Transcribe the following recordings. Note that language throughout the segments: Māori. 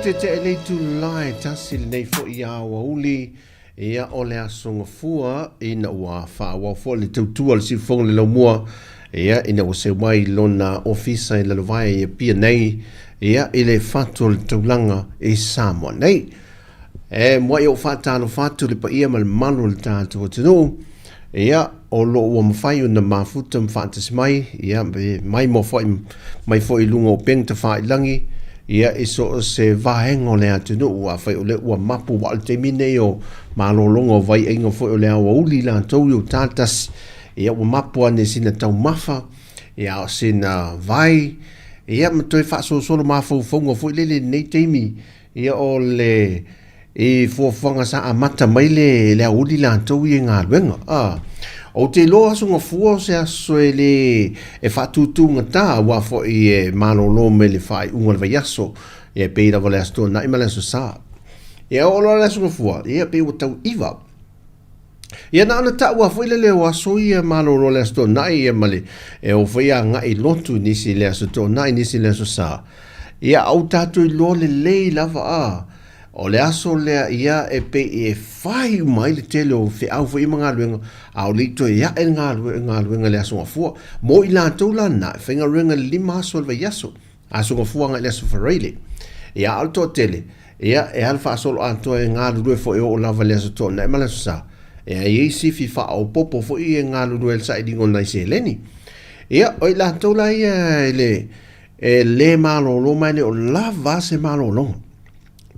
Te le tu lai tasil nei fo ia wauli ia ole asonga fua ina wa fa wa fo le Tautua le sifong le lomua ia ina o se mai lona ofisa le vai e pia nei ia ile fatu le taulanga e Samoa nei mo yo fata no fatu le pa ia mal manu le tatu tunu ia o lo o mfai na mafuta mfantas mai ia mai mo fo mai fo i lunga o peng te fai langi ia iso se vahengo le atunu ua fai ole ua mapu wa te mine o malolongo vai ingo fo ole a uli la tau yo tatas ia ua mapu ane sina tau mafa ia o sina vai ia matoi fa so solo mafu fongo fo lele nei teimi ia o le e fo fonga sa amata mai le uli la tau i ngā luenga o te loa sunga fua se aso e whatutu ngata wa fo i malolo me le whai unga le vaiaso e peira vale asto na ima le aso sa e o loa le sunga fua e pe o tau iwa Ia na ana Tautua foi le o aso ia malolo le aso nai ia male e o foi a ngai lotu nisi le aso nai nisi le aso sa. Ia au tatu I lo le lei lava a. O le aso lea ia e pe e whai mai le tele o whi au whi ima ngā luenga au lito ia e ngā luenga le aso ngā fua. Mo I la taula na whinga ruenga lima aso le yaso. Aso ngā fua ngā le aso whareile. Ia au tō tele. Ia e alfa aso lo antoa e ngā lue fo e o lava le aso tō na e mala sa. Ia e si fi wha au popo fo I e ngā lue sa I dingo nai se leni. Ia o I la taula ia e le malo lo mai le o lava se malo longa.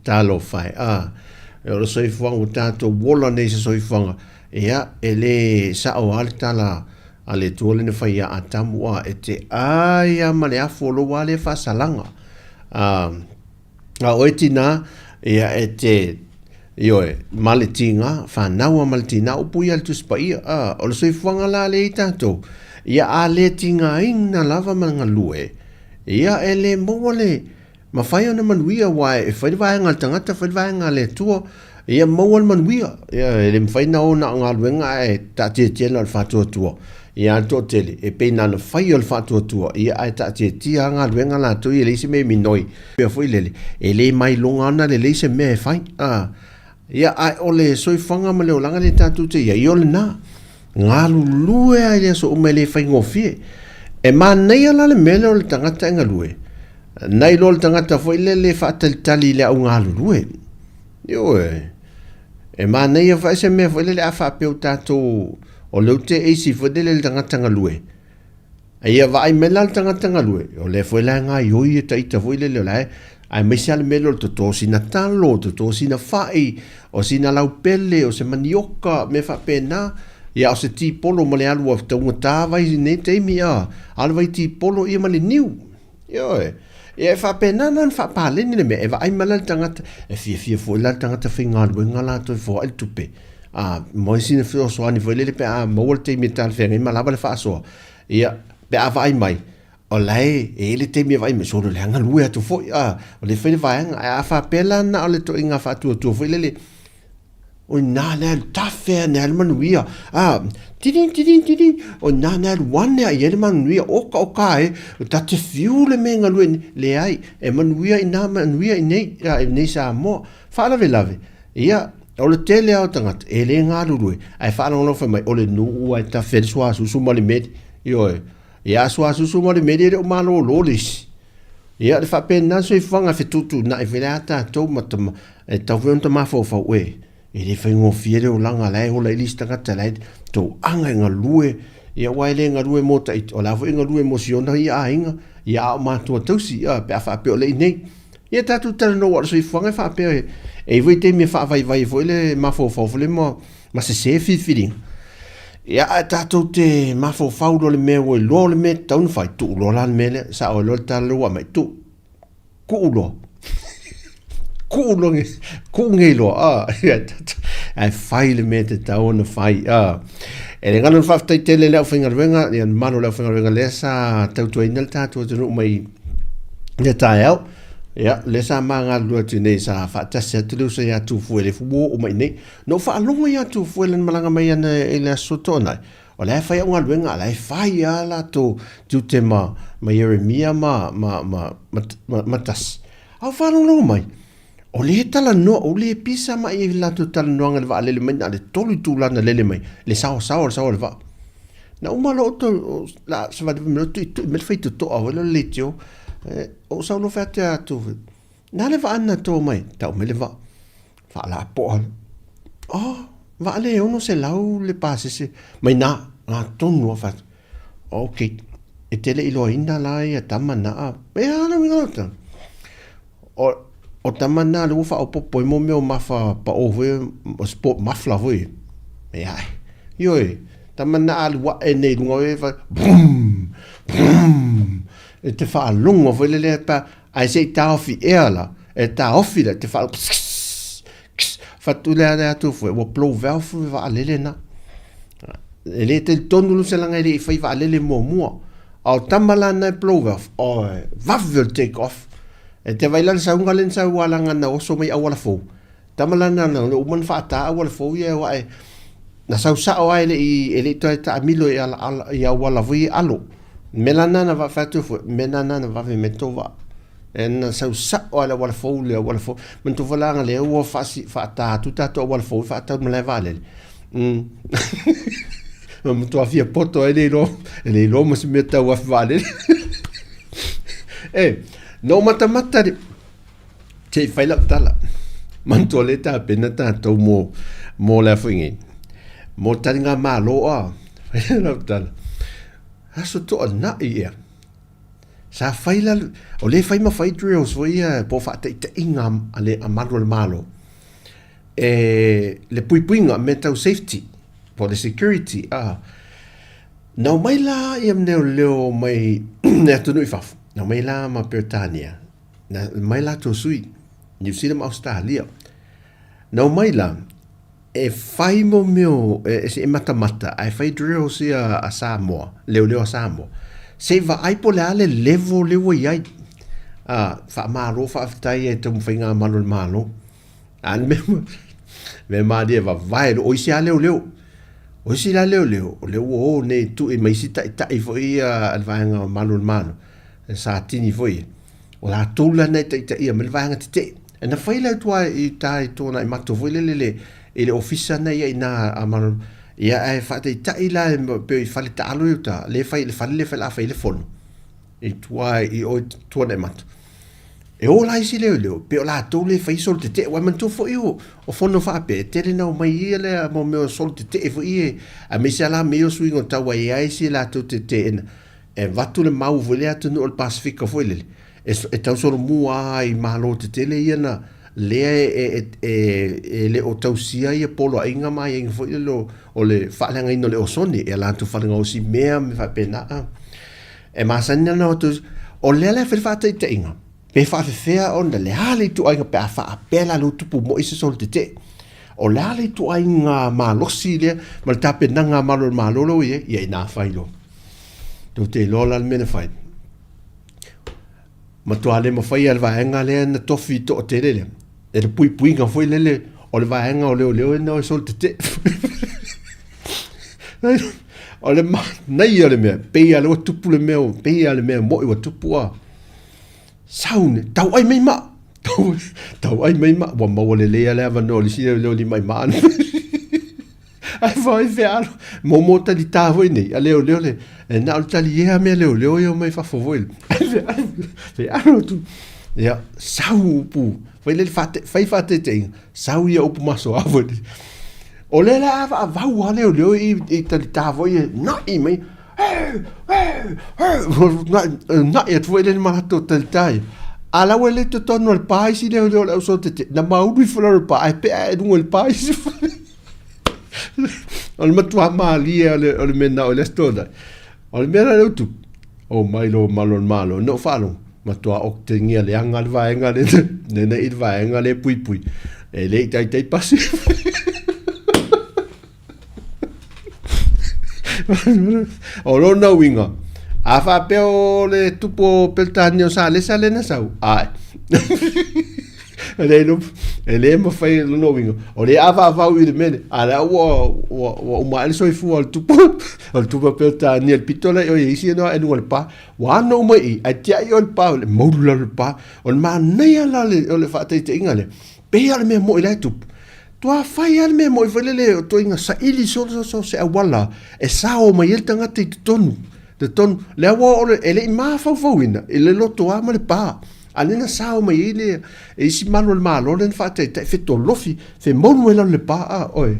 Talo fai e o soi fuanga tato wola nei se soi fuanga ia e le sa o ale tala ale tuole ne fai a tamua e te aia male a folo wale fa salanga a oetina ia e te ioe maletinga fa naua maletina upui al tuspa ia o soi fuanga la le tato ia a le tinga ina lava manga lue ia e le mole ma fai ona manuia wae e fai vaenga tangata fai vaenga le tua ia maual manuia ia le fai na ona ngā luenga e tatia tela al fatua tua ia to tele e pe na fai al fatua tua ia ai tatia tia ngā luenga la tu ia le se me minoi pe foi lele e le mai longa na le se me fai ia ai ole soi fanga ma le olanga le tatu te ia i ole na ngā lue ai le so umele fai ngofie e ma nei ala le mele o le tangata inga lue nai lol tangata foi le fataltali le au ngā lue ioe e ma nei fa se me foi le afa pe tato o le te eisi foi le tangata ngalue ai va ai melal tangata ngalue o le foi la nga yoi ta ita foi le la ai me sal melo to sina talo to sina fai o sina lau pelle o se manioka me fa pena ia o se ti polo male alu o ta vai ne te mia al vai ti polo ia male niu ioe ia fa pena nan fa pale ni me e va ai malal tangata e fia fo la tangata finga luenga la to fo al tupe mo sina fo so ani fo le pe mo te metal fe ma la fa so ia pe va ai mai o lai e le te mi vai me so le nga lue to fo o le fe vai a fa pela na o le to inga fa tu fo le o na le tafe na le manuia tidin o na one ya le manuia oka e ta te fiule me nga lue le ai e manuia ina manuia nei sa mo fa la lave ia o le tele au tangat e le nga lue ai fa no fa mai o le nu ai ta fe so su mo le med io ia so su mo le med o malo lolis ia le fa pena so I fanga fe tutu na e velata to matama e ta vento ma fo we e le fai ngo fiere o langa lai o la lista ngata lai to anga nga lue ia wai le nga lue mota o la nga lue emosiona ia inga ia o matua tausi ia pe fa pe o le nei ia tatu tala no wa so fanga fa pe e voi te me fa vai foi le ma fo le mo ma se feeling ia tatu te ma fo lo le me o lo le me taun fai tu lo la me le sa o lo tala wa mai tu Kungelo ai fai le me te taona fai e le ngana faftai tele le finga venga e mano le finga venga lesa Tautua inal tatu tu mai le tael ya lesa manga lu tu nei sa fa ta se tu se ya tu fu le fu o mai nei no fa longa ya tu fu le malanga mai na e le sotona o le fai unga venga le fai ala tu tema mai Jeremia matas au fa longa mai o le tala no o le pisa mai la tu tala no ngal va le mai le tolu tu la na le mai le sao le va na uma lo to la se va me tu me fai tu to o le tio o sao no fa tu na le va ana to mai ta me le va fa la po va le uno se lau le pase se mai na to no fa ok e tele ilo inda la ya tamana e ana mi ngota o tamana lu fa o popo mo me o mafa pa o o sport mafla voi e ai yoi tamana al wa e nei lunga e fa bum e te fa lunga voi le pa ai sei ta ofi ela e ta ofi le te fa fa tu le tu foi o plo vel fu va le na ele te tonu lu se langa le fa va le mo au tamala na plo vel o va will take off e te vai lan saunga len sa wala nga na oso mai awala fo tamala na no man fa ta awala fo ye wa na sau sao ai le toi ta milo ia wala vui alo melana na va fatu melana na va me tova en sau sao ala wala fo men to vala le o fa ta tu ta to wala fo fa ta me le vale mo to afia poto ele lo mo se meta wa vale no mata te fai la tala man to le ta pena ta to mo la fingi mo taringa malo a fai la tala aso to na ia sa fai la o le fai ma fai drills foi po fa te inga ale amaro malo le puipuinga mental safety for the security no mai la iam leo mai ne tu nui faf no mai la ma Britania na mai la to sui New Zealand Australia no mai la fai mo meo se mata ai fai drills a Samoa leo a Samoa se va ai po le level iai fa malo fa tai te mo fainga malo an me ma dia va vai o isi a leo o si la leo o ne tu e mai si tai foi al vaanga malo sa tini foi o la tula ne tai me vaanga te na fai la tua i tai tona i mato foi le ofisa na ia na amalo ia ai fa tai la pe fale talo ta le fai la fai le fono i tua i o tona i mato e o la isi leo pe o la to le fai sol te wa man to fo o fono fa pe te le no mai ia le mo me sol te fo i a me se la me o swing o tawa ia isi la to te e vatu le mau vole atu no el Pacific fo le e tau solo mua i malo te le ia na le le o tausia ia polo ainga mai inga fo lo o le fa'alanga ino le osoni e la tu fa'alanga o si mea me fa pena e masanya no tu o le fa te inga pe fa fea on le hali tu ainga pe fa pela lu tu pu mo isi sol te o le hali tu ainga malosi le ma ta pe nanga malo ye na failo tu te lola me fai ma tu ale mo fai al vaenga le na tofi to te le e pui nga foi le o le vaenga o le no sol te o le ma nei o le me pe ale o tupu le me pe ale me mo i o tupu saune tau ai mai ma wa ma le le va no le si le li mai ma ai vai vealo mo ta di ta voi nei ale le e na ta li e me le io mai fa fo voi vealo tu ya sau pu foi le fai fate te sau ia upu maso avo o le la va wa le i ta di ta voi na i mai na e tu ele ma to tai ala wele to tono al paisi le so te na mau bi flo al pai pe du al paisi al matua malia le mena o le stoda al mena le tu o mai lo malo no falo matua o te ngia le anga le vaenga le ne i vaenga le pui e le tai pasi o lo na winga a fa peo le tupo peltanio sale na sau ai ele mo fai lo no winga o le ava u de mene ala o mal so fu al tupo peltanio il pitola o isi no e no pa wa no mai a tia yo el pa le modula el pa o ma nei ala le fa te ingale pe ale me mo ile tupo tua fai al me mo le to inga sa ili so se awala e sa o mai el tanga te tonu le wa o ele ma fa ina ele lo to ama le pa alena sa o mai ele e si malo le malo le fa te fito lofi fe mo le pa oi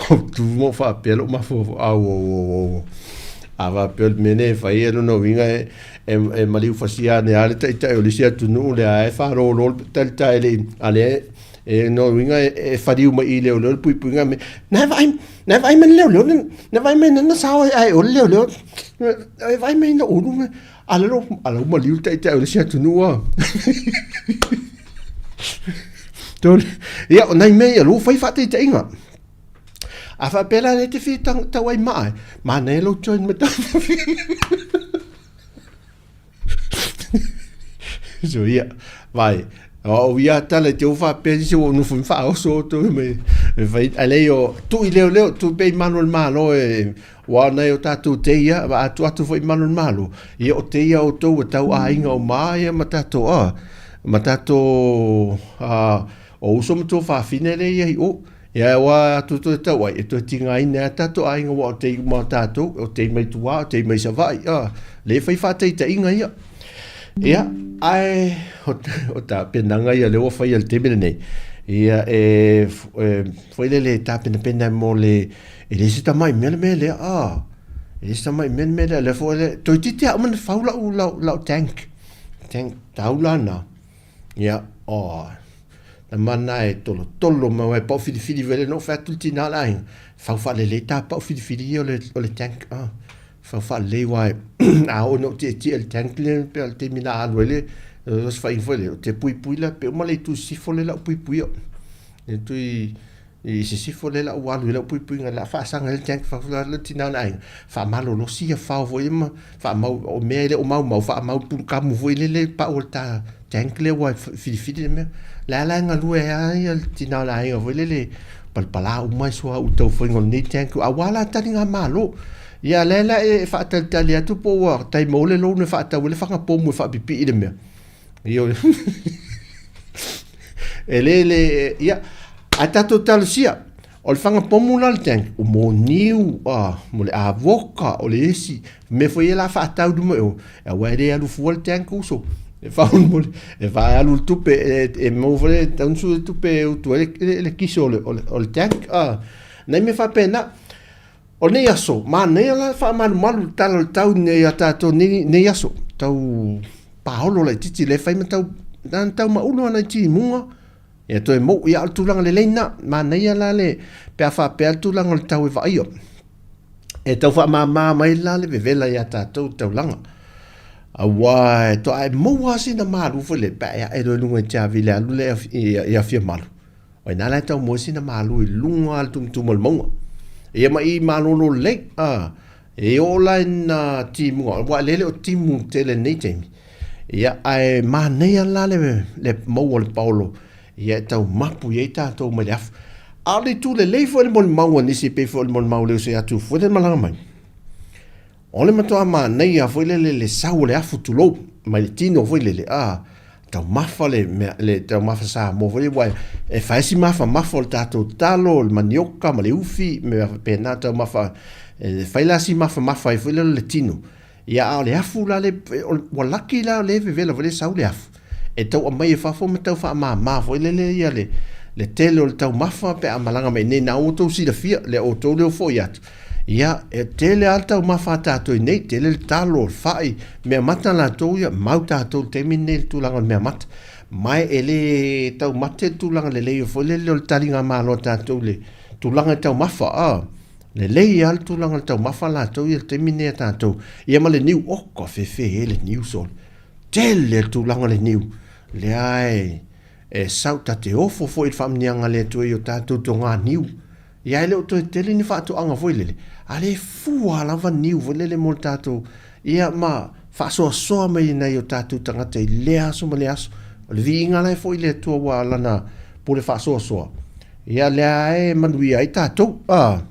o tu mo fa pelo ma fo o ava pel mene fa ia no vinga e maliu fasia ne ale te o lisia tu no le ai fa ro tal ele ale e no vinga e fariu mai le o pui nga me na vai men le na vai men na sa ai o le vai men no o ala maliu te o lisia tu no ton ia o nai me lo fai fa te inga a fa pela le te fi ta wai mai ma ne lo join me so ia vai o ia tale te ufa pe se o no fun fa o so to me Vai aleo tu leo tu pe malo e wa na yo tatu te ia va atu foi malo i o te ia o to tau a inga o mai matato o uso mo to fa finere ia o ia wa tu tau ai to tinga ina tato a inga wa te matato o te mai tua o te mai sa vai le fai fa te inga ia ia ai o ta penanga ia le o fai al te nei ia foi le ta pena mo le ele sta mai mele ele sta mai mele le foi le to titi a man faula u la tank taula na ia na mana e tolo ma e pa fili vele no fa tutti na la fa le ta pa fili o le tank fa le wa a o no ti el tank le per terminare le os fa infole te pui la pe ma le tu si fole la pui e tu i si fole la wa la pui la fa sanga el tank fa le tina na fa malo lo si fa vo ma fa ma o me le o ma fa ma pu ka mo vo le pa o ta tank le wa fili me la nga lu e ai el tina na vo le pala o mai so o to fo ngol ni tank a wala ta nga malo ia lela e fa tali atu po wa tai mo le lo ne fa ta le fa nga po mo fa pipi ile me io ele ia ata total sia o le fanga pomu la tank o mo niu mo le avoka o le esi me foi la fa ta du mo e wa ele alu fu le tank uso e fa un mo e va alu tupe e mo vole tan su tupe o tu le kiso o le tank nei me fa pena o ne aso ma ne la fa malu tau ne ata to ne aso tau paolo le titi le fai tau dan tau ma uno na ti munga e to e mo ia tu langa le leina ma nei la le pe fa pe tu langa le tau e vai e tau fa ma mai la le vela ia tau langa a wa to ai mo wasi na malu fo le pa e do lunga tia vile alu le ia fia malu o na la tau mo si na malu lunga al tum mo e mai malu le e ola na timu wa le timu tele nei temi ia ai manea la le mo le paulo ia tau mapu ia tatou mai af ali tu le leifo le mon mau nisi pe fo le mon mau le se atu fo le malanga mai ole mato ma nei a fo le sau le afu tu lo mai le tino fo le tau mafa le tau mafa sa mo fo le wai e faisi mafa le tatou talo le manioka ma le ufi me pe na tau mafa faila si mafa e fo le tino ia le afu la le walaki la le vela vele sau le afu e tau mai fa fo tau fa ma fo le ia le tele o le tau mafa pe a malanga mai nei na auto si le fia le auto le fo ia ia e tele alta o mafa tato nei tele le talo fai me mata la to ia mau tato terminal tu langa me mata mai ele tau mate tu langa le fo le talinga malo tato le tu langa tau mafa le lei altu langa tau mafa la tau ia termine tatou ia ma le niu oko fe le niu sol tele tu langa le niu le ai e sauta te ofo fo i famnianga le tu i o tatou tonga niu ia le o to tele ni fa tu anga foi le ale fua lava niu vo le mo tatou ia ma fa so mai na i o tatou tanga te le aso ma le aso le vinga le foi le tu wa lana po le fa so ia le ai manui ai tatou Oh,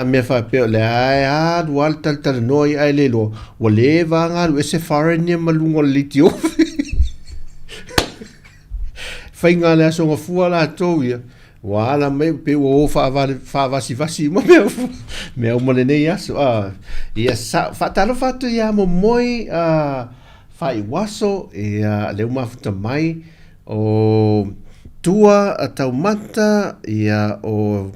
me fa pe le ai wal tal noi ai le lo o le vanga lu se farenia malungo litio fainga le so ngafua la to ia wala me pe o fa vasi mo me o mole nei aso ia fa talo fa tu ia mo moi fa I waso ia le mafuta mai o tua a taumata ia o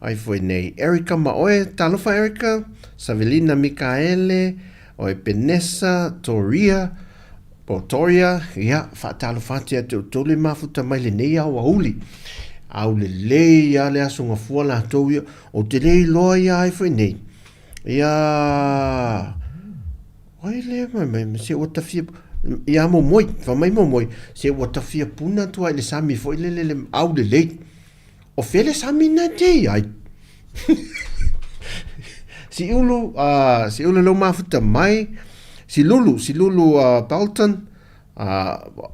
ai foi nei Erika Maoe talofa Erika Savelina Mikaele o Penessa Toria Portoria ia fa talofa tia te tole mafuta mai le nei au le ia le asunga fua la tau ia o te lei loa ia ai foi nei ia ai le mai se o tafia ia mo moi fa mai mo moi se o tafia puna tu ai le sami foi le au le lei o fele sami na te ai si ulu lo mafuta mai si lulu Palton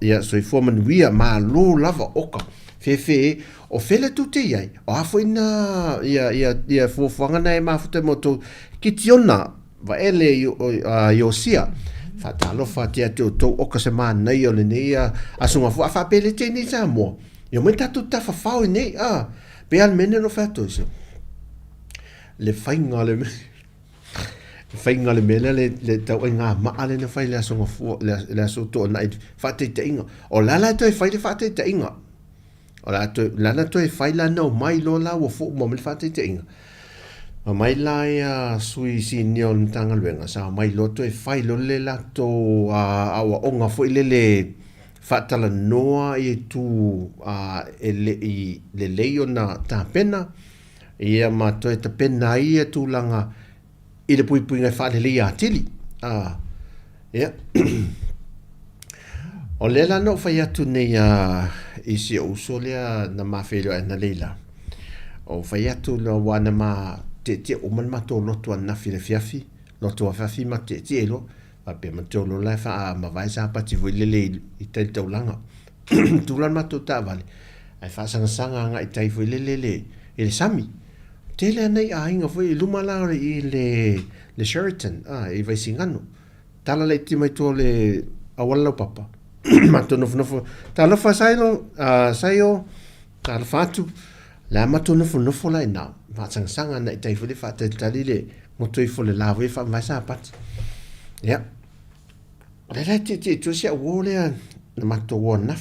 ia so I forman wia ma lo lava oka fe o fele tu te ai o afo ina ia fofanga na mafuta moto kitiona va ele Yosia fa talo fa tia te to oka se man nei o le nei asunga fa pele te ni Samoa yo me tatu ta fa fa nei pe al mene no fa to so le fainga le mele le tau nga ma ale na fa le asunga fu le aso to na fa te inga o la to fa te inga o la to fa la no mai lo la wo fu mo me fa te inga mai la sui sinion tanga luenga sa mai lo to fa lo le la to a onga fu le fatala noa I tu le leo na ta pena ia ma to ta pena ia tu langa I le pui ngai fa le ia tili ia o le la no fa ia tu nei I si o so le na ma felo na leila o fa ia tu lo wana ma te o man ma to lo tu na fi le fiafi lo tu fa fi ma te lo pe ma to lo la fa ma vai sa pa ti vo le I te to langa tu lan ma to ta vale ai fa sanga nga I tai vo le sami te le nei a inga vo luma la I le Sheraton I vai singano tala le ti mai to le awala papa ma to no tala fa sailo tala fatu la ma to no la ina fa sanga na I tai vo le fa te tali le mo to I fo le la vo fa vai sa pat ya le te tu sia wo le na ma to wo na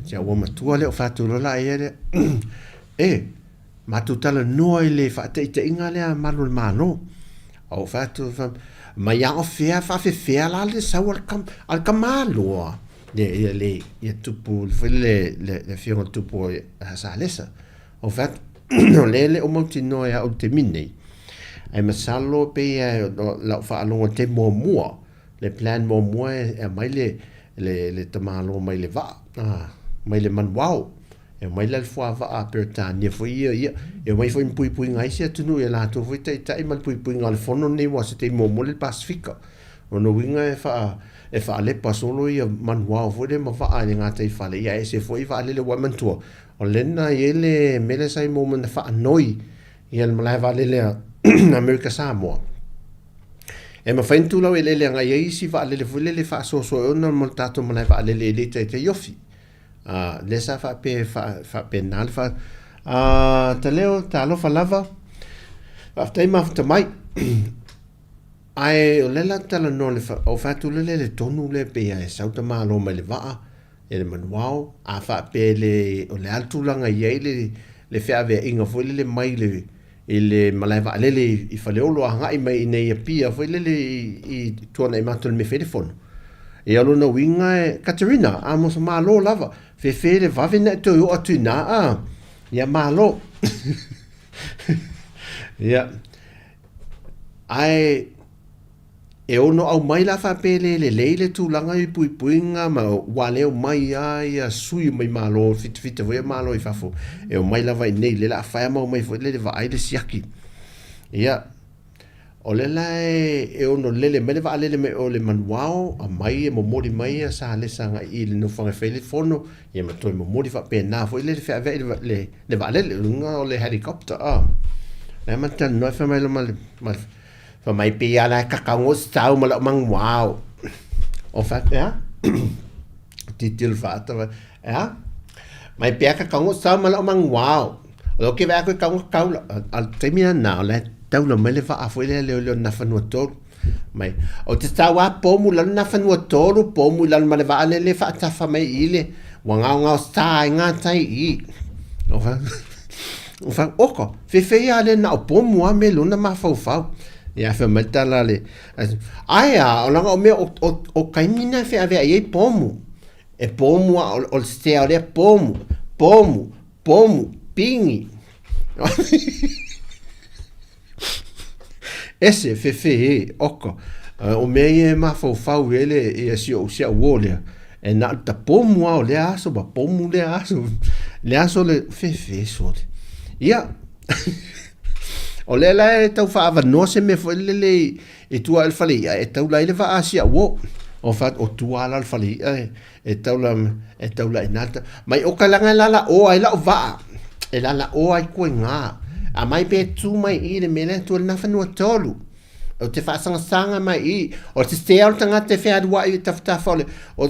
sia wo ma tu le fa tu la ia ma tu tala no le fa te inga le malo o fa tu ma ya o fe la le sa al kamalo le tu pu le fion tu pu sa lesa o fa le o mo ti no ya o te mini ai ma salo pe la fa lo te mo le plan mo mai le tamalo mai le va mai le man wow mai le fa va per tania fo ia mai fo pui ngai sia tunu la to fo tai mal pui ngal fono ne was te mo le Pacifica ono winga e fa le pasolo ia man wow fo de ma fa nga tai fa le ia se fo I va le woman to o lena ele mele sai mo man fa noi ia le mala va le America Samoa e ma fain tu la le nga ia si va le fa so ona mo tato mo va le te yofi le sa fa pe nal fa te leo talo fa lava after ma mai ai o le la tala no le fa o fa tu le tonu le pe ai sa ta ma lo me le va e le manuao a fa pe le o le altu langa ia le fa ave inga fo le mai le ile malaiva lele I faleolo anga I mai nei pia foi lele I tuana I matul me telefon e alo na winga Katerina amos malo lava fe le va vena to o atuna ya malo ya ai e ono au mai la fa pele le tu langa I puinga ma wale mai ai sui mai malo fit voi malo I fafo e o mai la vai nei le la fa mai foi le va ai le siaki ia o le la e ono lele me le va lele me o le manuao a mai e mo mori mai sa le sanga I le no fanga fele fono e ma to mo mori fa pe na foi le fa le va lele lunga o le helicopter e man no fa mai lo mal fa mai pe ala ka ka ngos tau mal mang wow o fa ja titel fa ta ja mai pe ka ngos tau mal mang wow lo ke va ko ka al termina na le tau lo mele fa afo le na fa no to mai o te tawa po mu lan na fa no to po mu lan male va le fa ta fa mai ile wanga sta nga tai I o fa oko fe ale na po mu a me lo na ma fa ya fa meta la le aya o langa o me o kaimina fe ave ai po mu e po mu o ste ale po mu pingi ese fe oko o me e ma fa ele e si o sia wole e na ta pomu o le aso ba pomu le aso le fe so ia o le la tau fa ava no se me fo le e tu al fali e tau la le va asia wo o fa o tu al fali e tau la inata mai o kalanga la o ai la va e la o ai ko nga a mai pe tu mai I le mele tu na fa no tolu o te fa sanga mai I o te te al tanga te fa wa I tafta fole o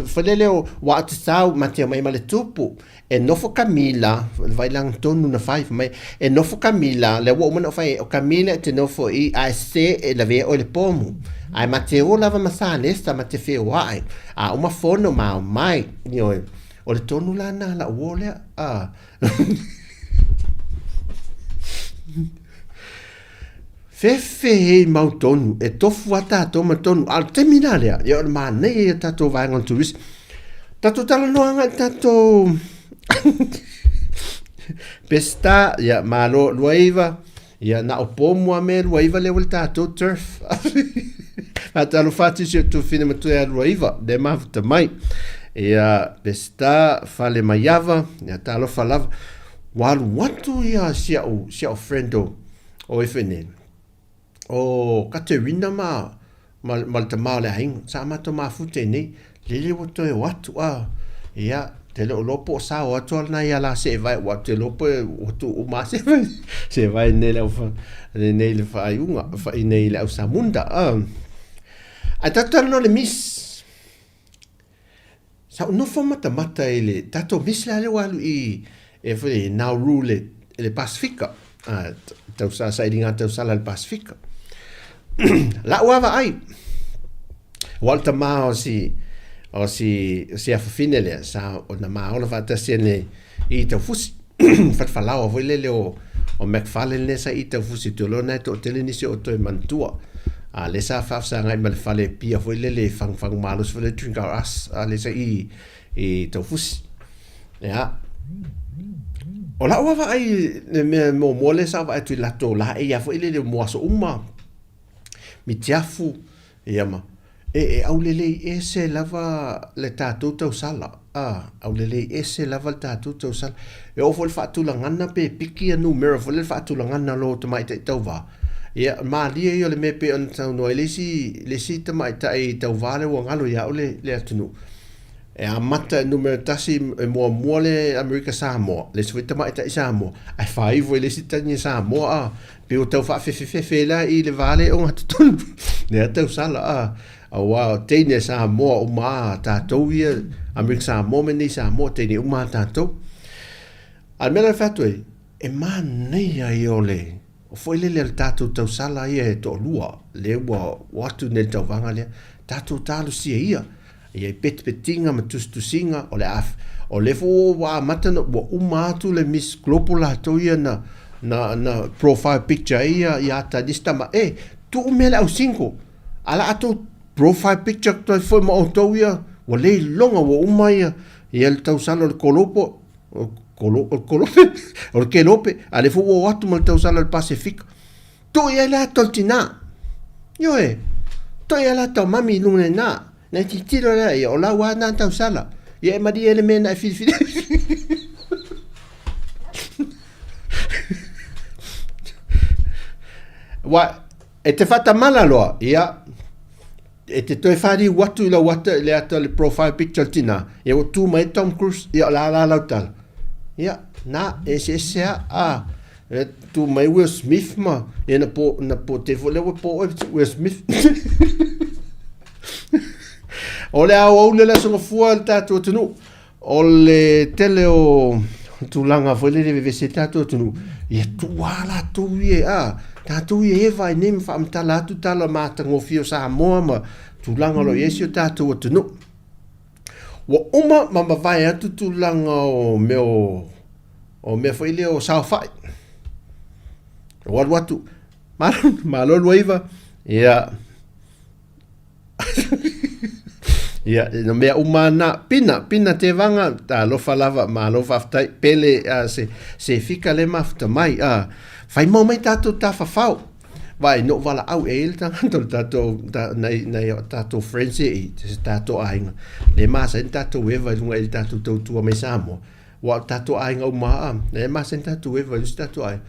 falele o wa te sau ma te mai male tupu e no fo Camila vai lang tonu na 5 mai e no fo Camila le wo mo fai o Camila te no fo I a se e la ve o le pomu ai ma te o lava masane sta ma te fe wa a uma fono ma mai yo o le tonu la na la wole a Fefe mau tonu e tofu ata to ma tonu al terminale ya ma nei tato vai ngon turis tato tala no anga tato pesta ya malo luiva ya na opomo a me luiva le volta tato turf ata lo fatti se tu fine ma tu ya luiva de ma ta mai ya pesta fale maiava ya talo falava wal watu ya sia o friendo o ifene o Katerina mal te male hing sa ma to ma fute ni lele woto e watu ia te lo lopo sa o to na ia la se vai watu lopo woto o ma se vai nele fa nele fa iunga fa nele au samunda a tata no le mis sa no fa mata ele tato mis la le walu I e fa now rule le Pacifica tau sa inga tau sala le Pacifica la uava ai Walter ma o si afafine le sa o na ma ona fata sene I tau fusi fat falao vo le o McFarlane le sa I tau fusi to lo na to tele ni se o to mantua a le sa fa sa ngai mal fale pia vo le fang malus vo le drink our us a le sa I tau fusi ya o la uava ai mo mole sa va tu la to la e ya vo le mo so mi tiafu ma au lele se lava le tatou tau sala au lele se lava le tatou tau sala e o fol fatu langana pe piki anu mera fol fatu langana lo to mai tau va ia ma lia yo le me pe on tau no le si te mai tai tau vale o ngalo ya le atunu e a mata numero tasi mo le America Samoa le swita mai tai Samoa ai fai vo le si tani Samoa pe o tau fa fe la I le vale o ngatu ne tau sala wa tene Samoa o ma tatou ia America Samoa me ni Samoa tene o ma tatou al mena fatu e ma nei ai ole o foi le tatou tau sala ia to lua le wa watu ne tau vanga le tatou talu si ia ia petinga ma tustusinga o le fo wa mata no wa tu le miss global to ia na profile picture ia ta distama tu mele au cinco ala ato profile picture to foi ma to ia wa le longa wa ia le tau sala le kolopo o ke lope ale fo wa tu mal tau sala le Pacific to ia la toltina yo to ia la to mami lune na na ti tiro la o la wa na tau sala ia ma di element na fi wa e te fata mala loa ia e te toi fari watu la wata le ata le profile picture tina ia tu mai Tom Cruise ia la tal ia na ese a Tu mai Will Smith ma, na po te fo po Will Smith. O le au le songa fua le tātou tunu. O le tele o tūlanga foi le vevese tātou tunu. Ia tuala tu ie tātou ie eva i neme whaamtala atu tala mātangofio Samoa ma tūlanga lo iesi o tātou tunu. Wa uma mamawai atu tūlanga o mea foi le o Saofai. Watu malolo iwa ia ia no mea umana pina te vanga ta lofa lava ma lofa aftai pele se fika le mafta mai fai mo mai tato ta fafau vai no vala au el tato nei tato friends e tato ainga le masa tato eva lunga el tato Tautua mai Samoa wa tato ainga uma le masa tato eva tato ai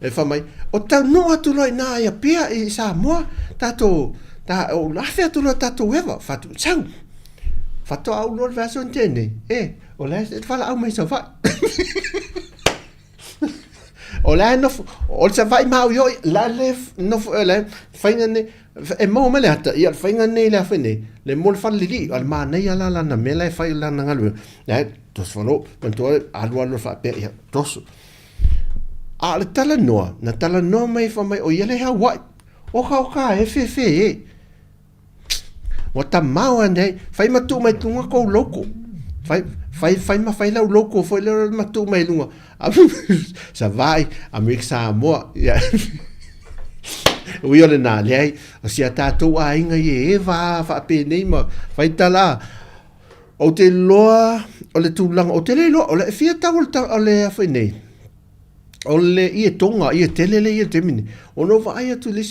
e fa mai o tau no atu loi na ia pia i Samoa tato ta o la fe atu lo tato eva fatu chau fatu au lo verso intende o la fala au mai sa fa o la no o sa vai mau yo la le no la faina ne e mo mele ata ia faina ne la fene le mol fa li al ma ne ala la na mele fa la na ngalu ya tos falo panto alu fa pe ya tos le tala noa na tala noa mai fa mai o yele ha wa o ka e fe o ta mau ande fai matu mai tunga ko loko fai ma fai lau loko foi le matu mai lunga sa vai Amerika Samoa ya o yole na le o sia tatu a inga ye va fa pe nei ma fai tala o te loa o le tulang o te le loa o le fia tawol o le fa nei o le ia tonga ia telele ia temini o no va ia tu lisi